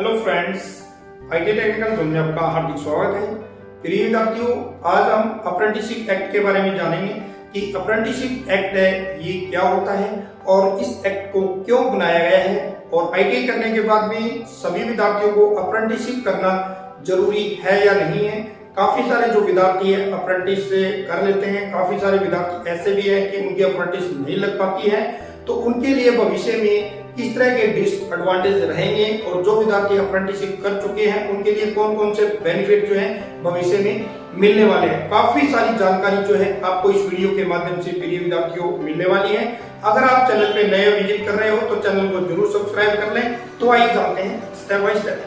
Hello friends, IT technical zone में आपका हार्दिक स्वागत है। प्रिय विद्यार्थियों, आज हम अप्रेंटिसशिप एक्ट के बारे में जानेंगे कि अप्रेंटिसशिप एक्ट है ये क्या होता है और इस एक्ट को क्यों बनाया गया है और आईटी करने के बाद में सभी विद्यार्थियों को अप्रेंटिसशिप करना जरूरी है या नहीं है। काफी सारे जो विद्यार्थी है अप्रेंटिस कर लेते हैं, काफी सारे विद्यार्थी ऐसे भी हैं कि उनकी अप्रेंटिस नहीं लग पाती है, तो उनके लिए भविष्य में किस तरह के डिसएडवांटेज रहेंगे और जो विद्यार्थी अप्रेंटिसशिप कर चुके हैं उनके लिए कौन कौन से बेनिफिट जो है भविष्य में मिलने वाले हैं। काफी सारी जानकारी जो है आपको इस वीडियो के माध्यम से प्रिय विद्यार्थियों मिलने वाली है। अगर आप चैनल पे नए विजिट कर रहे हो तो चैनल को जरूर सब्सक्राइब कर लें। तो आइए जानते हैं स्टेप बाय स्टेप।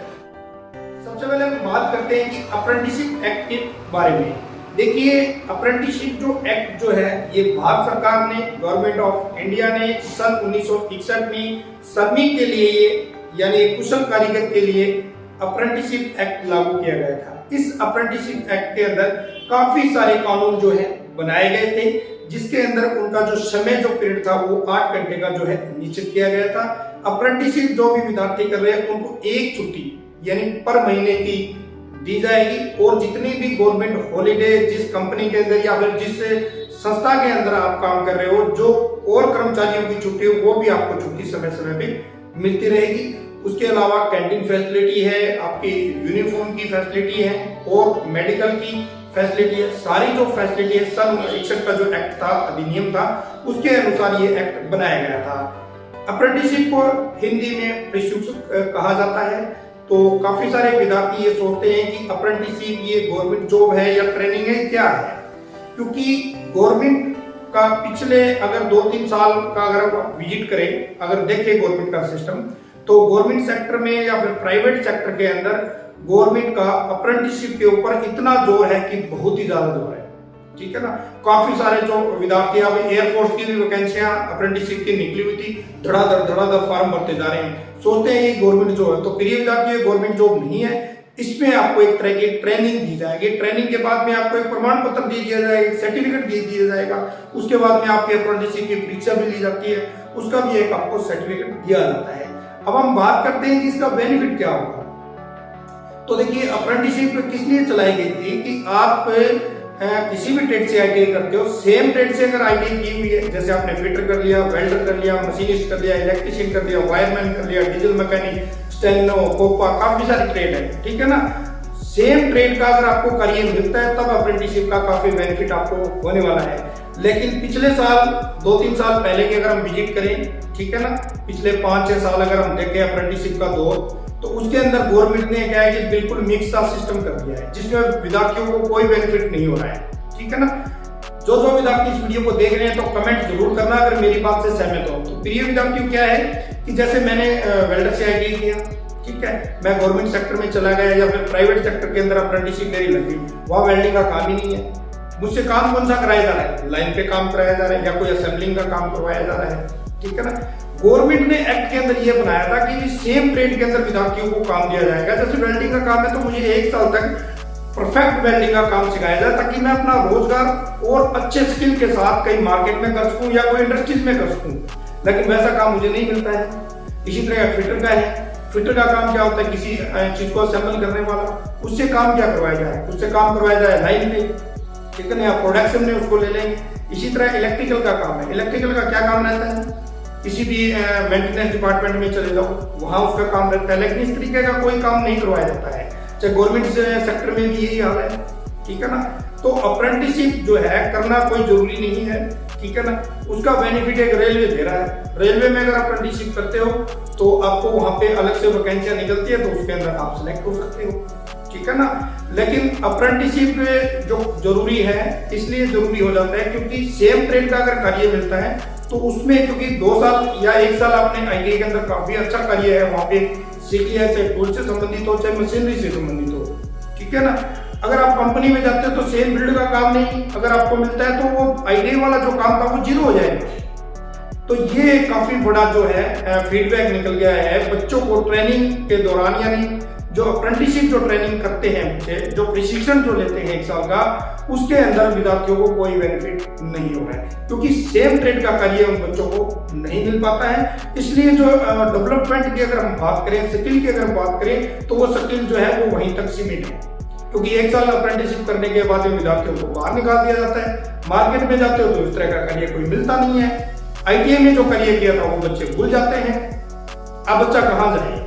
सबसे पहले हम बात करते हैं कि अप्रेंटिसशिप एक्ट के बारे में। देखिए, अप्रेंटिसशिप जो एक्ट जो है ये भारत सरकार ने, गवर्नमेंट ऑफ इंडिया ने सन 1961 में श्रमिक के लिए ये यानी कुशल कारीगर के लिए अप्रेंटिसशिप एक्ट लागू किया गया था। इस अप्रेंटिसशिप एक्ट के अंदर काफी सारे कानून जो है बनाए गए थे, जिसके अंदर उनका जो समय जो पीरियड था वो 8 घंटे का जो है निश्चित किया गया था। अप्रेंटिसशिप जो भी विद्यार्थी कर रहे हैं उनको एक छुट्टी यानी पर महीने की दी जाएगी और जितनी भी गवर्नमेंट हॉलीडे जिस कंपनी के अंदर या फिर जिस संस्था के अंदर आप काम कर रहे हो, जो और कर्मचारियों की छुट्टी हो वो भी आपको छुट्टी समय समय पे मिलती रहेगी। उसके अलावा कैंटीन फैसिलिटी है, आपकी यूनिफॉर्म की फैसिलिटी है और मेडिकल की फैसिलिटी है। सारी जो फैसिलिटी है सन 1961 का जो एक्ट था, अधिनियम था, उसके अनुसार ये एक्ट बनाया गया था। अप्रेंटिसशिप को हिंदी में प्रशिक्षक कहा जाता है। तो काफी सारे विद्यार्थी ये सोचते हैं कि अप्रेंटिसशिप ये गवर्नमेंट जॉब है या ट्रेनिंग है, क्या है? क्योंकि गवर्नमेंट का पिछले अगर 2-3 साल का अगर आप विजिट करें, अगर देखें गवर्नमेंट का सिस्टम, तो गवर्नमेंट सेक्टर में या फिर प्राइवेट सेक्टर के अंदर गवर्नमेंट का अप्रेंटिसशिप के ऊपर इतना जोर है कि बहुत ही ज्यादा जोर है। ठीक है ना। काफी सारे जो विद्यार्थी अब एयरफोर्स की भी वैकेंसियां अप्रेंटिसशिप की निकली हुई थी, धड़ाधड़ फॉर्म भरते जा रहे हैं। सोचते हैं ये गवर्नमेंट जॉब है, तो प्रिय विद्यार्थी गवर्नमेंट जॉब नहीं है। इसमें आपको एक तरह की ट्रेनिंग दी जाएगी। ट्रेनिंग के बाद में आपको एक प्रमाण पत्र दे दिया जाएगा, एक सर्टिफिकेट दे दिया जाएगा। उसके बाद में आपकी अप्रेंटिसशिप की परीक्षा भी ली जाती है, उसका भी एक आपको सर्टिफिकेट दिया जाता है। अब हम बात करते हैं कि इसका बेनिफिट क्या होगा। तो देखिए, अप्रेंटिसशिप किस लिए चलाई गई थी कि आप किसी भी ट्रेड से आईटीआई करते हो, सेम ट्रेड से अगर आईटीआई की हुई है, जैसे आपने फिटर कर लिया, वेल्डर कर लिया, मशीनिस्ट कर लिया, इलेक्ट्रिशियन कर लिया, वायरमैन कर लिया, डीजल मैकेनिक, स्टेनो, कोपा, काफी सारी ट्रेड है। ठीक है ना। सेम ट्रेड का अगर आपको करियर मिलता है तब अप्रेंटिसशिप का काफी बेनिफिट आपको होने वाला है। लेकिन पिछले साल 2-3 साल पहले की अगर हम विजिट करें, ठीक है ना, पिछले 5-6 साल अगर हम देखें अप्रेंटिसशिप का दौर, तो उसके अंदर गवर्नमेंट ने क्या है कि बिल्कुल मिक्स सा सिस्टम कर दिया है, जिसमें विद्यार्थियों को कोई बेनिफिट नहीं हो रहा है। ठीक है ना। जो विद्यार्थी इस वीडियो को देख रहे हैं तो कमेंट जरूर करना अगर मेरी बात से सहमत हो। तो प्रिय विद्यार्थियों, क्या है कि जैसे मैंने वेल्डर से आईटीआई किया, ठीक है, मैं गवर्नमेंट सेक्टर में चला गया या फिर प्राइवेट सेक्टर के अंदर अप्रेंटिसशिप मेरी लगी, वहां वेल्डिंग का काम ही नहीं है। मुझसे काम कौन सा कराया जा रहा है? लाइन पे काम कराया जा रहा है या कोई असेंबलिंग का काम करवाया जा रहा है। ठीक है ना। गवर्नमेंट ने एक्ट के अंदर यह बनाया था कि सेम ट्रेड के अंदर विद्यार्थियों को काम दिया जाएगा। जैसे वेल्डिंग का काम है तो मुझे 1 साल तक परफेक्ट वेल्डिंग का काम सिखाया जाए ताकि मैं अपना रोजगार और अच्छे स्किल के साथ कहीं मार्केट में कर सकूं या कोई इंडस्ट्रीज में कर सकूं। लेकिन वैसा काम मुझे नहीं मिलता है। इसी तरह फिटर का है। फिटर का काम क्या होता है? किसी चीज को असेंबल करने वाला, उससे काम क्या करवाया जाए? उससे काम करवाया जाए लाइन पे, ठीक है ना, या प्रोडक्शन में उसको ले लेंगे। इसी तरह इलेक्ट्रिकल का काम है। इलेक्ट्रिकल का क्या काम रहता है? किसी भी मेंटेनेंस डिपार्टमेंट में चले जाओ, वहां उसका काम रहता है। लेकिन इस तरीके का कोई काम नहीं करवाया जाता है। चाहे गवर्नमेंट सेक्टर में भी यही हाल है। ठीक है ना। तो अप्रेंटिसशिप जो है करना कोई जरूरी नहीं है। ठीक है ना। उसका बेनिफिट एक रेलवे दे रहा है। रेलवे में अगर अप्रेंटिसशिप करते हो तो आपको वहां पे अलग से वैकेंसियां निकलती है, तो उसके अंदर आप सिलेक्ट हो सकते हो। ठीक है ना। लेकिन अप्रेंटिसशिप जो जरूरी है इसलिए जरूरी हो जाता है क्योंकि सेम ट्रेड का अगर कार्य मिलता है तो उसमें, क्योंकि 2 साल या 1 साल आपने आईटीआई के अंदर काफी अच्छा कार्य है वहां पे सीख लिया, चाहे टूल से संबंधित हो चाहे मशीनरी से संबंधित हो। ठीक है ना। अगर आप कंपनी में जाते हो तो सेम फील्ड का काम नहीं अगर आपको मिलता है तो वो आईटीआई वाला जो काम था वो 0 हो जाएगा। तो ये काफी बड़ा जो है फीडबैक निकल गया है बच्चों को ट्रेनिंग के दौरान, यानी जो अप्रेंटिसशिप जो ट्रेनिंग करते हैं बच्चे, जो प्रशिक्षण जो लेते हैं 1 साल का, उसके अंदर विद्यार्थियों को कोई बेनिफिट नहीं हो रहा है, क्योंकि सेम ट्रेड का कार्य उन बच्चों को नहीं मिल पाता है। इसलिए जो डेवलपमेंट की अगर हम बात करें, स्किल की अगर बात करें, तो वो स्किल जो है वो वहीं तक सीमित है, क्योंकि 1 साल अप्रेंटिसशिप करने के बाद विद्यार्थियों को बाहर निकाल दिया जाता है। मार्केट में जाते हो तो इस तरह का कार्य कोई मिलता नहीं है। ITI में जो कार्य किया था वो बच्चे भूल जाते हैं। अब बच्चा कहाँ जाए?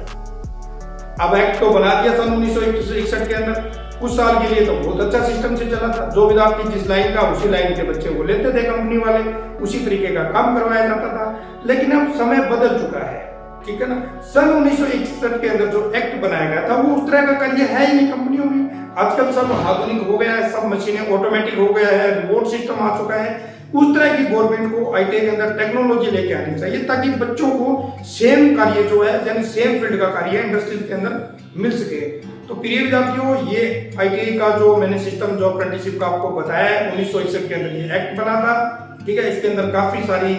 अब एक्ट तो बना दिया सन 1961 के अंदर, कुछ साल के लिए तो बहुत अच्छा सिस्टम से चला था। जो विद्यार्थी जिस लाइन का उसी लाइन के बच्चे वो लेते थे कंपनी वाले, उसी तरीके का काम करवाया जाता था। लेकिन अब समय बदल चुका है, ठीक है ना। सन 1961 के अंदर जो एक्ट बनाया गया था वो उस तरह का कार्य है ही नहीं कंपनियों में। आजकल सब आधुनिक हो गया है, सब मशीनें ऑटोमेटिक हो गया है, रिमोट सिस्टम आ चुका है। उस तरह की गवर्नमेंट को ITI के अंदर टेक्नोलॉजी लेके आनी चाहिए, ताकि बच्चों को सेम कार्य जो है, यानी सेम फील्ड का कार्य इंडस्ट्रीज के अंदर मिल सके। तो प्रिय विद्यार्थियों, ये ITI का जो मैंने सिस्टम जो अप्रेंटिसशिप का आपको बताया है, 1961 के अंदर ये एक्ट बना था, ठीक है। इसके अंदर काफी सारी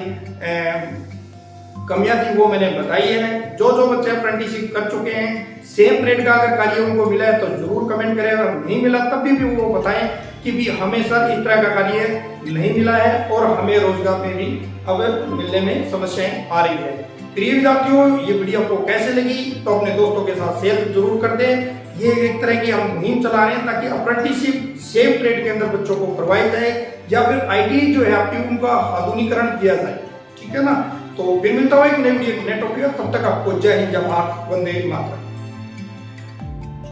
कमियां थी, वो मैंने बताई है। जो बच्चे अप्रेंटिसशिप कर चुके हैं, सेम ट्रेड का अगर कार्य उनको मिला है तो जरूर कमेंट करें, अगर नहीं मिला तब भी वो बताएं कि भी हमें सर इस तरह का कार्य नहीं मिला है और हमें रोजगार में भी अब मिलने में समस्याएं आ रही है। प्रिय विद्यार्थियों, ये वीडियो आपको कैसे लगी तो अपने दोस्तों के साथ शेयर जरूर कर दें। ये एक तरह की हम मुहिम चला रहे हैं ताकि अप्रेंटिसशिप सेम ट्रेड के अंदर बच्चों को करवाई जाए, या फिर ITI जो है आपकी उनका आधुनिकीकरण किया जाए, ठीक है ना। तो फिर मिलता हुआ एक नई वीडियो, नए टॉपिक। तब तक आपको जय हिंद, जय भारत, वंदे मातरम।